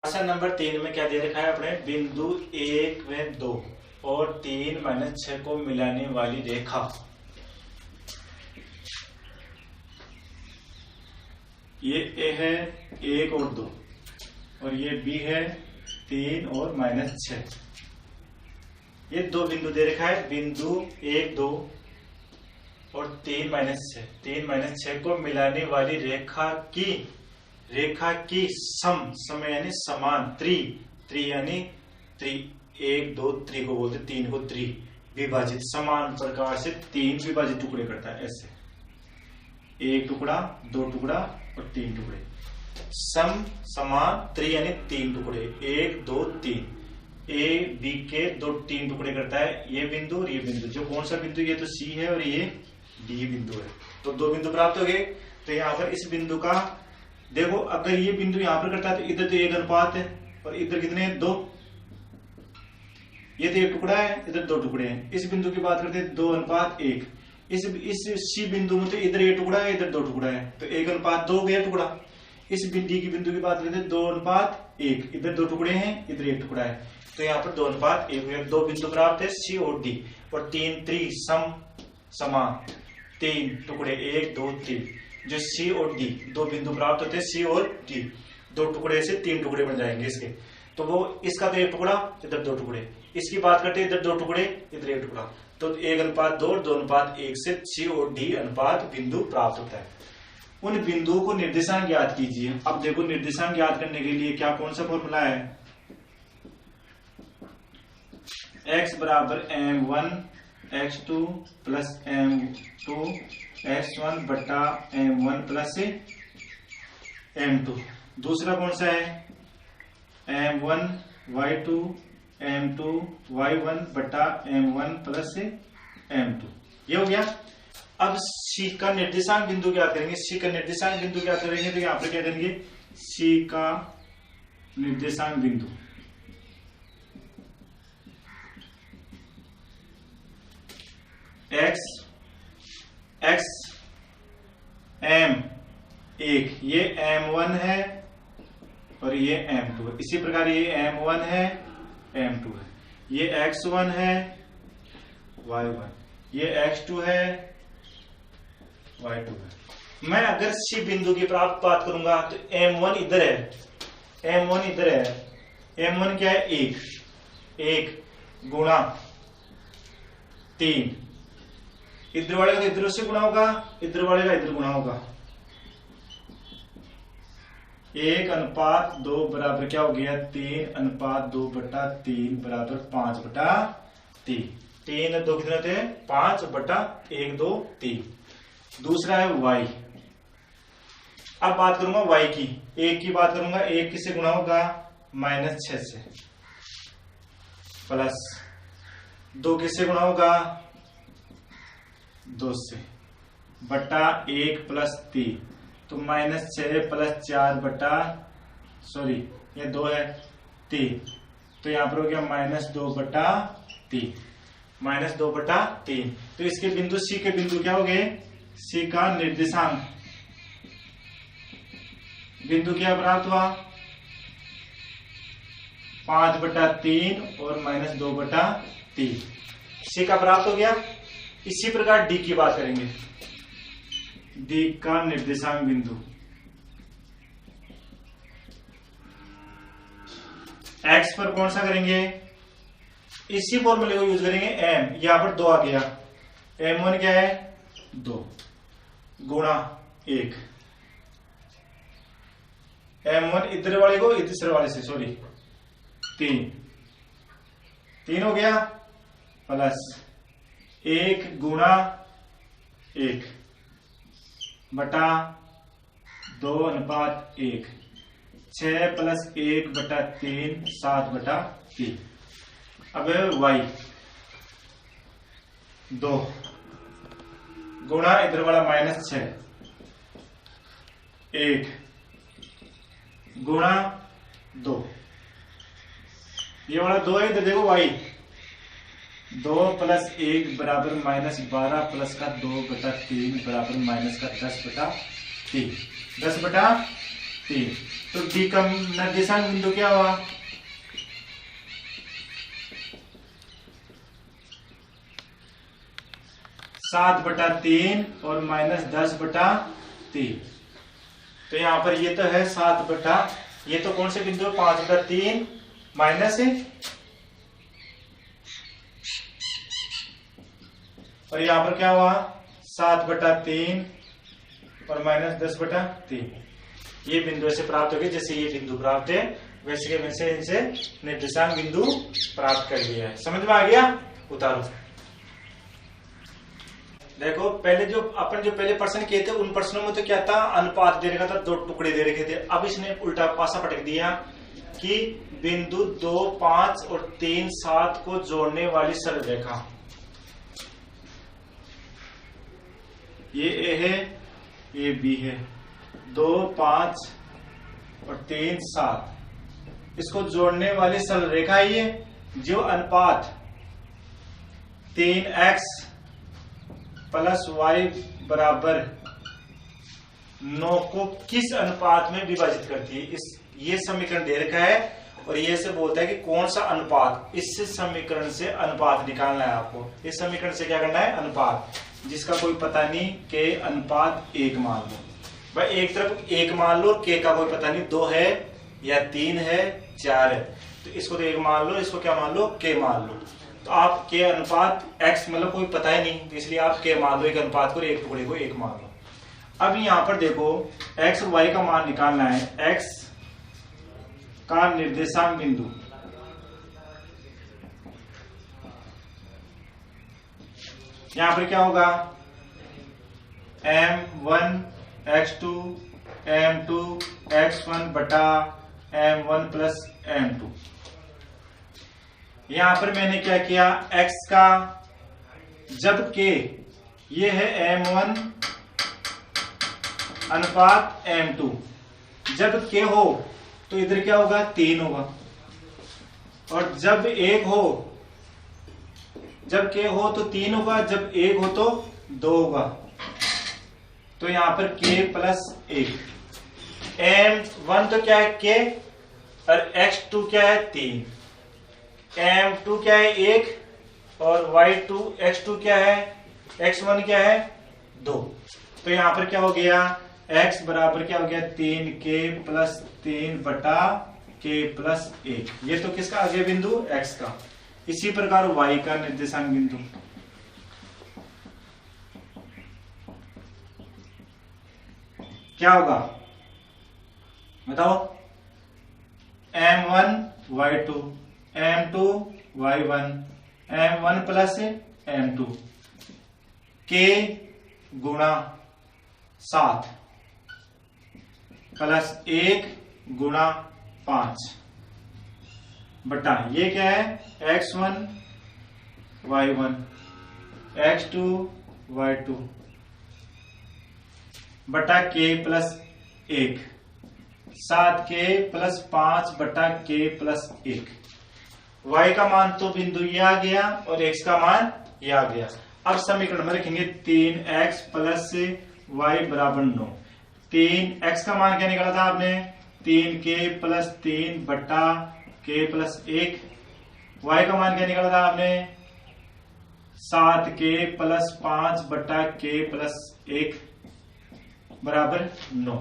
Question number 3 में क्या दे रखा है अपने बिंदु 1 व 2 और 3 - 6 को मिलाने वाली रेखा। ये ए है 1 और 2 और ये बी है 3 और -6। ये दो बिंदु दे रखा है, बिंदु 1 2 और 3 - 6। 3 - 6 को मिलाने वाली रेखा की सम यानी समान त्रि यानी 1 2 3 को बोलते, 3 को त्रि विभाजित समान प्रकार से 3 विभाजित टुकड़े करता है। ऐसे 1 टुकड़ा 2 टुकड़ा और 3 टुकड़े, सम समान त्रि यानी 3 टुकड़े, 1 2 3 ए बी के 3 टुकड़े करता है। ये बिंदु और ये बिंदु, जो कौन सा बिंदु, ये तो सी है और ये डी बिंदु है। तो दो बिंदु प्राप्त हो गए। तो यहाँ पर इस बिंदु का देखो, अगर ये बिंदु यहां पर करता है तो इधर तो 1 अनुपात है और इधर कितने हैं 2। ये तो 1 टुकड़ा है, इधर 2 टुकड़े हैं। इस बिंदु की बात करते हैं 2 अनुपात 1। इस सी बिंदु में तो इधर 1 टुकड़ा है, इधर 2 टुकड़ा है, तो 1 अनुपात 2 गया टुकड़ा। इस बिंदु की बात करते हैं 2 अनुपात 1, इधर 2 टुकड़े हैं, इधर 1 टुकड़ा है, तो यहाँ पर 2 अनुपात 1। दो बिंदु प्राप्त है सी और डी, और 3 त्रि समान 3 टुकड़े 1 2 3। जो सी और डी दो बिंदु प्राप्त होते हैं, सी और डी, 2 टुकड़े से 3 टुकड़े बन जाएंगे इसके। तो वो इसका तो 1 टुकड़ा, इधर 2 टुकड़े। इसकी बात करते हैं इधर 2 टुकड़े, इधर 1 टुकड़ा, तो 1 अनुपात 2 और 2 अनुपात 1 से सी और डी अनुपात बिंदु प्राप्त होता है। उन बिंदुओं को निर्देशांक ज्ञात कीजिए। अब देखो, निर्देशांक ज्ञात करने के लिए क्या कौन सा फॉर्मूला है, x बराबर m1 x2 plus m2 x1 बटा m1 प्लस m2। दूसरा कौन सा है, m1 y2 m2 y1 बटा m1 प्लस m2। ये हो गया। अब C का निर्देशांक बिंदु क्या करेंगे, C का निर्देशांक बिंदु क्या करेंगे, तो यहां पर क्या करेंगे, C का निर्देशांक बिंदु x m1, ये m1 है और ये m2 है। इसी प्रकार ये m1 है m2 है, ये x1 है y1, ये x2 है y2 है। मैं अगर C बिंदु की प्राप्त बात करूंगा तो m1 इधर है, m1 इधर है, m1 क्या है 1 गुणा 3, इधर वाले का इधर से गुणा होगा, इधर वाले का इधर गुणा होगा। 1 अनुपात 2 बराबर क्या हो गया, 3 अनुपात 2 बटा 3 बराबर 5 बटा 3। 3 2 कितने होते हैं, 5 बटा 1 2 3। दूसरा है y। अब बात करूंगा y की, 1 की बात करूंगा, 1 किससे गुणा होगा, -6 से, प्लस 2 किससे गुणा होगा, 2 से, बटा 1 प्लस 3, तो -6 प्लस 4 बटा, सॉरी ये 2 है 3, तो यहां पर हो गया -2 बटा 3, -2 बटा 3। तो इसके बिंदु C के बिंदु क्या हो गए, C का निर्देशांक बिंदु क्या प्राप्त हुआ, 5 बटा 3 और -2 बटा 3, C का प्राप्त हो गया। इसी प्रकार D की बात करेंगे, D का निर्देशांक बिंदु X पर कौन सा करेंगे, इसी फॉर्मूले को यूज करेंगे, M, यहां पर 2 आ गया, M1 क्या है 2 गुणा 1, M1 इधर वाले को इधर वाले से, सॉरी 3 हो गया, प्लस 1 गुणा 1 बटा 2 अनुपात 1, 6 प्लस 1 बटा 3 7 बटा 3। अब y 2 गुणा इधर वाला -6, 1 गुणा 2, ये वाला 2 है, इधर देखो y 2 प्लस 1 बराबर -12 प्लस का 2 बटा 3 बराबर -10 बटा 3, 10 बटा 3। तो डी का निर्देशांक बिंदु क्या हुआ? 7/3 और -10/3। तो यहां पर ये तो है 7 ये तो कौन से बिंदु है? 5/3 माइनस और यहां पर क्या हुआ? 7/3 और -10/3। ये बिंदु ऐसे प्राप्त हो गए जैसे ये बिंदु प्राप्त है वैसे के वैसे इनसे निर्देशांक बिंदु प्राप्त कर लिया है। समझ में आ गया? उतारो। देखो पहले जो पहले प्रश्न किए थे उन प्रश्नों में तो क्या था? अनुपात दे रखा था, 2 टुकड़े दे रखे थे। अब इसने उल्टा पासा पटक दिया कि बिंदु 2, 5 और 3, 7 को जोड़ने वाली सरल रेखा, ये ए है, ये बी है, 2, 5 और 3, 7 इसको जोड़ने वाली सरल रेखा ये जो अनुपात 3x + y = 9 को किस अनुपात में विभाजित करती है? ये समीकरण दे रखा है और ये से बोलता है कि कौन सा अनुपात, इस समीकरण से अनुपात निकालना है आपको। इस समीकरण से क्या करना है? अनुपात, जिसका कोई पता नहीं, के अनुपात 1 मान लो भाई, एक तरफ 1 मान लो, के का कोई पता नहीं 2 है या 3 है 4 है, तो इसको तो 1 मान लो, इसको क्या मान लो? के मान लो। तो आप के अनुपात x मतलब कोई पता ही नहीं, तो इसलिए आप के मान लो, एक अनुपात को, एक टुकड़े को 1 मान लो। अब यहां पर देखो x और y का मान निकालना है। x का निर्देशांक बिंदु, यहां पर क्या होगा? m1 x2 m2 x1 बटा m1 + m2। यहां पर मैंने क्या किया? x का जब k ये है m1 अनुपात m2, जब k हो तो इधर क्या होगा? 3 होगा, और जब 1 हो, जब k हो तो 3 होगा, जब 1 हो तो 2 होगा। तो यहां पर k + 1, m1 तो क्या है? k, और x2 क्या है? 3, m2 क्या है? 1, और y2 x2 क्या है? x1 क्या है? 2। तो यहां पर क्या हो गया? x बराबर क्या हो गया? 3k + 3/k + 1। ये तो किसका आ गया बिंदु? x का। इसी प्रकार y का निर्देशांक बिंदु, क्या होगा बताओ? m1 y2 m2 y1 m1 + m2 k गुणा 7 + 1 गुणा 5 बटा ये क्या है? x1 y1 x2 y2 बटा k + 1, 7k + 5 बटा k + 1। y का मान तो बिंदु ये आ गया और x का मान ये आ गया। अब समीकरण में रखेंगे 3x + y = 9। 3x का मान क्या निकाला था आपने? 3k + 3 बटा k + 1। y का मान क्या निकाला था आपने? 7k + 5 बटा k + 1 बराबर 9।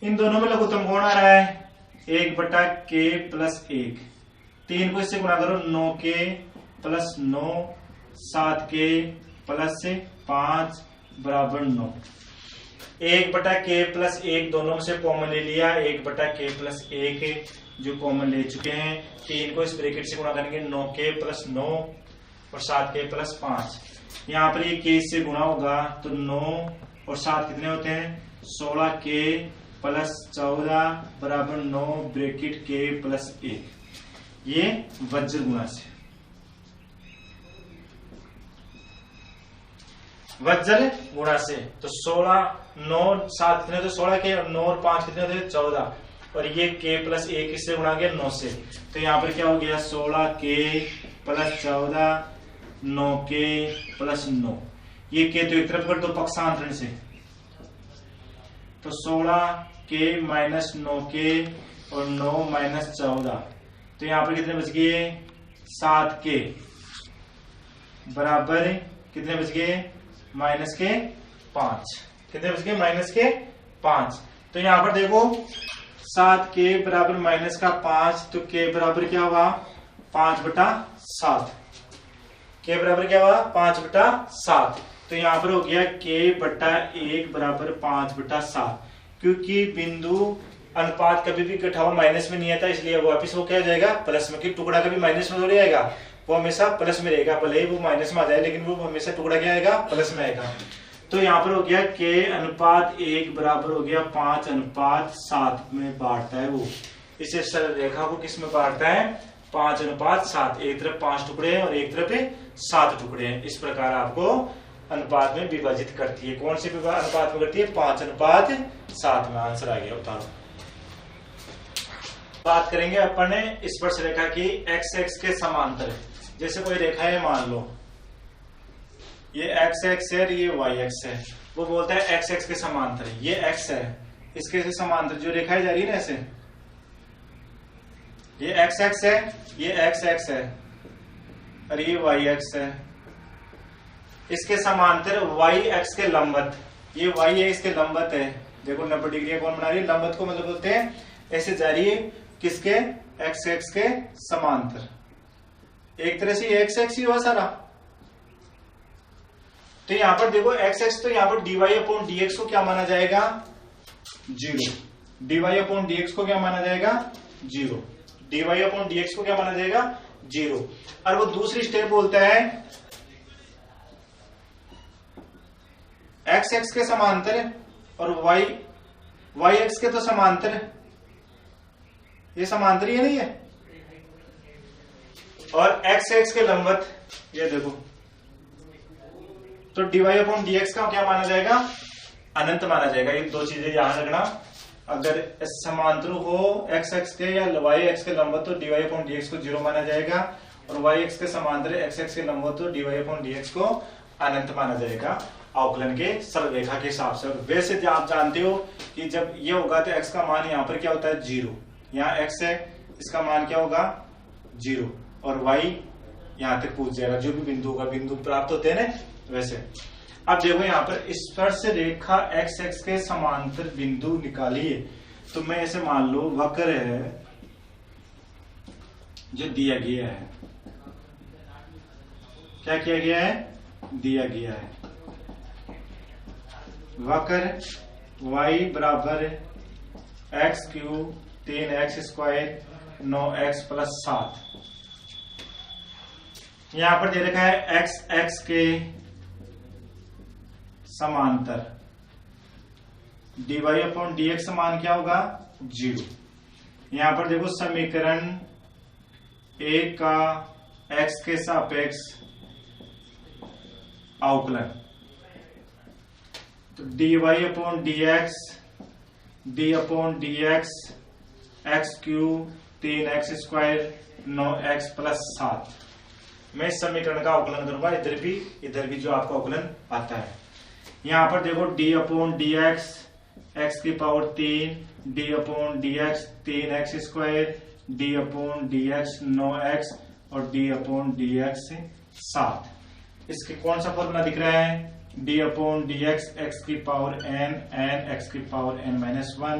इन दोनों में लघुत्तम कौन आ रहा है? 1 बटा k + 1। 3 को इससे गुणा करो, 9k + 9, 7k + 5 बराबर 9। 1 बटा k + 1 दोनों में से कॉमन ले लिया, 1 बटा k + 1 जो कॉमन ले चुके हैं। 3 को इस ब्रैकेट से गुणा करेंगे, 9k + 9 और 7k + 5। यहाँ पर ये k से गुणा होगा तो 9 और 7 कितने होते हैं? 16k + 14 बराबर 9 ब्रैकेट k + 1। ये वज्र गुणा से, वज्र गुणा से तो 16 9 7 कितने होते? 16 के, और 9 और 5 कितने होते? 14, और ये k + 1 किससे गुणा गया? 9 से। तो यहाँ पर क्या हो गया? 16k + 14 9k + 9। ये k तो एक तरफ कर दो पक्षांतरण से, तो 16 k माइनस 9k और 9 माइनस 14, तो यहाँ पर कितने बच गए 7k बराबर कितने बच गए माइनस के 5, कितने बच गए माइनस के 5। तो यहाँ पर देखो 7k बराबर माइनस का 5, तो k बराबर क्या हुआ 5/7, k बराबर क्या हुआ 5/7। तो यहाँ पर हो गया k/1 बराबर 5/7, क्योंकि बिंदु अनुपात कभी भी इकट्ठा हुआ माइनस में नहीं आता, इसलिए वो वापिस वो क्या हो जाएगा प्लस में, कि टुकड़ा कभी माइनस में थोड़ी आएगा, वो हमेशा प्लस में रहेगा, भले ही वो माइनस में आ जाए लेकिन वो हमेशा टुकड़ा क्या आएगा प्लस में आएगा। तो यहाँ पर हो गया k/1 बराबर हो गया 5/7 में बांटता है वो, इसे सरल रेखा को किस में बांटता है 5/7, एक तरफ 5 टुकड़े हैं और एक तरफ 7 टुकड़े हैं। इस प्रकार आपको अनुपात में विभाजित करती है। कौन सी अनुपात में करती है 5/7 में। आंसर आ गया, उतारो। बात करेंगे अपन स्पर्श रेखा की एक्स एक्स के समांतर। जैसे कोई रेखा है, मान लो ये एक्स एक्स है और ये वाई एक्स है, वो बोलता है एक्स एक्स के समांतर है, ये एक्स है, इसके समांतर जो रेखाएं जा रही है ना ऐसे, ये एक्स एक्स है, ये एक्स एक्स है और ये वाई एक्स है, इसके समांतर वाई एक्स के लंबवत, ये वाई एक्स के लंबवत है। देखो 90 डिग्री कौन बना रही है, लंबवत को मतलब बोलते हैं ऐसे जा रही है किसके एक्स एक्स के समांतर, एक तरह से एक्स एक्स ही हुआ सारा। तो यहां पर देखो एक्स एक्स, तो यहां पर dy/dx को क्या माना जाएगा 0, dy/dx को क्या माना जाएगा 0, dy/dx को क्या माना जाएगा 0। और वो दूसरी स्टेप बोलता है एक्स एक्स के समांतर और वाई एक्स के तो समांतर है, ये समांतर ही नहीं है, और एक्स एक्स के लंबवत, ये देखो, तो dy/dx का क्या माना जाएगा अनंत माना जाएगा। ये दो चीजें ध्यान रखना, अगर समांतर हो एक्स एक्स के या वाई एक्स के लंबवत तो dy/dx को 0 माना जाएगा, और वाई एक्स के समांतर एक्स एक्स के लंबवत तो dy/dx को अनंत माना जाएगा अवकलन के सरल रेखा के हिसाब से। वैसे आप जानते हो कि जब ये होगा तो x का मान यहाँ पर क्या होता है 0, यहाँ x है, इसका मान क्या होगा 0, और y यहाँ तक पूछ जाएगा, जो भी बिंदु होगा, बिंदु प्राप्त होते हैं ना वैसे। अब देखो यहाँ पर स्पर्श रेखा एक्स एक्स के समांतर बिंदु निकालिए, तो मैं ऐसे मान लो वक्र है जो दिया गया है, क्या किया गया है दिया गया है, वक्र y बराबर x³ 3x² 9x+7, यहां पर दे रखा है x x के समांतर dy/dx मान क्या होगा 0। यहां पर देखो समीकरण 1 का x के सापेक्ष अवकलन, तो dy/dx d/dx x³ 3x² 9x+7, मैं इस समीकरण का अवकलन करूंगा, इधर भी जो आपको अवकलन आता है। यहां पर देखो d/dx x³ 3 d/dx 3x² d/dx 9x और d/dx 7, इसके कौन सा फॉर्मूला दिख रहा है d/dx x⁴n n x⁴n-1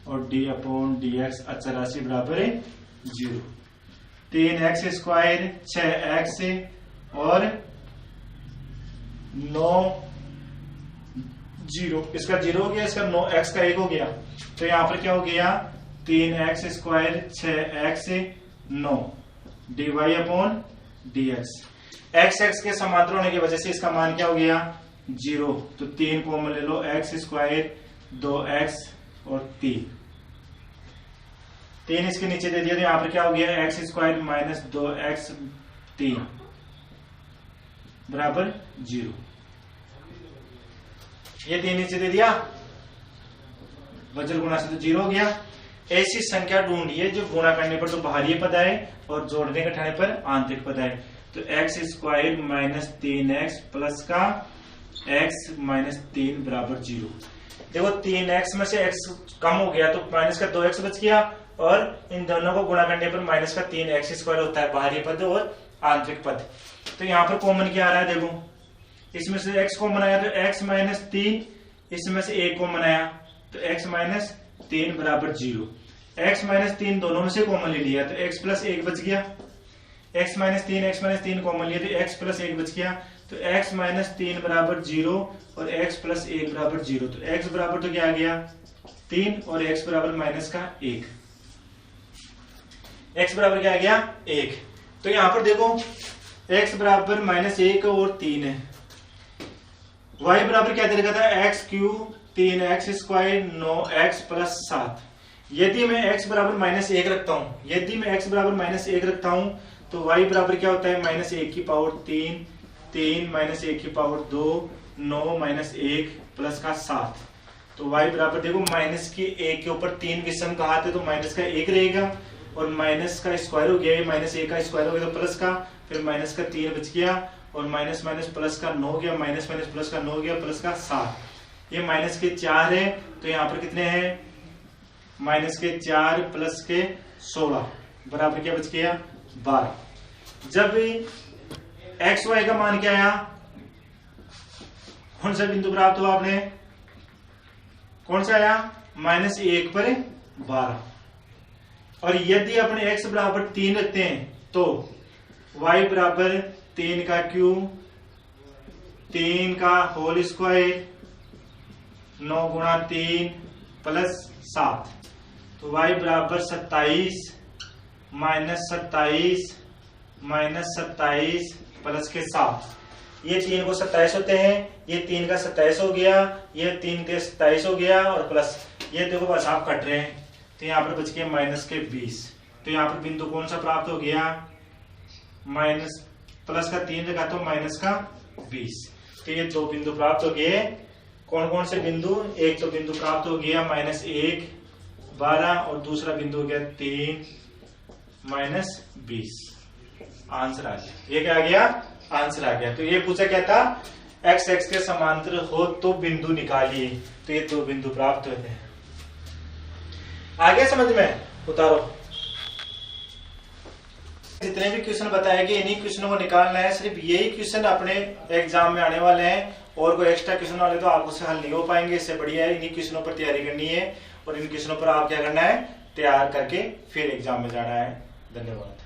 और d/dx अचर राशि बराबर 0, 3x² 6x और 9 0, इसका 0 हो गया, इसका 9x का 1 हो गया, तो यहां पर क्या हो गया 3x² 6x 9 dy/dx। X x के समांतर होने की वजह से इसका मान क्या हो गया 0, तो 3 कॉमन ले लो, x² 2x और 3 इसके नीचे दे दिया, तो यहां पर क्या हो गया x² - 2x 3 बराबर 0, ये 3 नीचे दे दिया, वज्र गुणा से तो 0 हो गया। ऐसी संख्या ढूंढिए जो गुणा करने पर तो बाहरी पद आए और जोड़ने के ठाने पर आंतरिक पद आए, तो x² - 3x प्लस का x - 3 बराबर 0। देखो 3x में से x कम हो गया तो माइनस का 2x बच गया, और इन दोनों को गुणा करने पर माइनस का 3x स्क्वायर होता है, बाहरी पद और आंतरिक पद। तो यहाँ पर कॉमन क्या आ रहा है, देखो इसमें से x कॉमन आया तो x माइनस 3, इसमें से 1 कॉमन आया तो x माइनस 3 बराबर 0। x माइनस 3 दोनों में से कॉमन ले लिया तो x प्लस 1 बच गया, x माइनस 3 कॉमन लिया तो x प्लस 1 बच गया, तो x माइनस 3 बराबर 0 और x प्लस 1 बराबर 0। तो x बराबर तो क्या आ गया 3 और x बराबर माइनस का 1, x बराबर क्या आ गया 1। तो यहां पर देखो x बराबर माइनस 1 और 3 है, y बराबर क्या दे रखा था x cube 3x square 9x plus 7। यदि मैं x बराबर माइनस 1 रखता हूं, यदि मैं x बराबर माइनस 1 रखता हूं तो y बराबर क्या होता है माइनस 1 की पावर 3, 3 माइनस 1 की पावर 2, 9 माइनस 1 प्लस का 7। तो y बराबर देखो माइनस की 1 के ऊपर 3 विषम का हाथ है तो माइनस का 1 रहेगा, और माइनस का स्क्वायर हो गया, माइनस 1 का स्क्वायर हो गया तो प्लस का, फिर माइनस का 3 बच गया, और माइनस माइनस प्लस का 9 गया, माइनस माइनस प्लस का 9 गया, प्लस का 7। ये माइनस के 4 है तो यहाँ पर कितने हैं माइनस के 4 प्लस के 16 बराबर क्या बच गया 12। जब एक्स वाई का मान क्या आया, कौन सा बिंदु प्राप्त हुआ आपने, कौन सा आया माइनस 1 पर 12। और यदि अपने x बराबर 3 रखते हैं तो y बराबर 3 का क्यूब, 3 का होल स्क्वायर, 9 गुणा 3 प्लस 7। तो y बराबर 27 माइनस 27 माइनस 27 प्लस के 7। ये 3 को 27 होते हैं, ये 3 का 27 हो गया, ये 3 के 27 हो गया, और प्लस ये देखो बस आप कट रहे हैं तो यहाँ पर बच गया माइनस के 20। तो यहाँ पर बिंदु कौन सा प्राप्त हो गया माइनस प्लस का 3 लगा तो माइनस का 20। तो ये 2 बिंदु प्राप्त हो गए। कौन कौन से बिंदु, एक तो बिंदु प्राप्त हो गया माइनस 1 12 और दूसरा बिंदु हो गया 3 माइनस 20। आंसर आ गया, ये क्या आ गया आंसर आ गया। तो ये पूछा क्या था x x के समांतर हो तो बिंदु निकालिए, तो ये 2 बिंदु प्राप्त होते हैं। आगे समझ में उतारो, जितने भी क्वेश्चन बताए गए इन्हीं क्वेश्चनों को निकालना है, सिर्फ यही क्वेश्चन अपने एग्जाम में आने वाले हैं, और कोई एक्स्ट्रा क्वेश्चन वाले तो आपको से हल नहीं हो पाएंगे। इससे बढ़िया है इन्हीं क्वेश्चनों पर तैयारी करनी है, और इन क्वेश्चनों पर आप क्या करना है तैयार करके फिर एग्जाम में जाना है। धन्यवाद।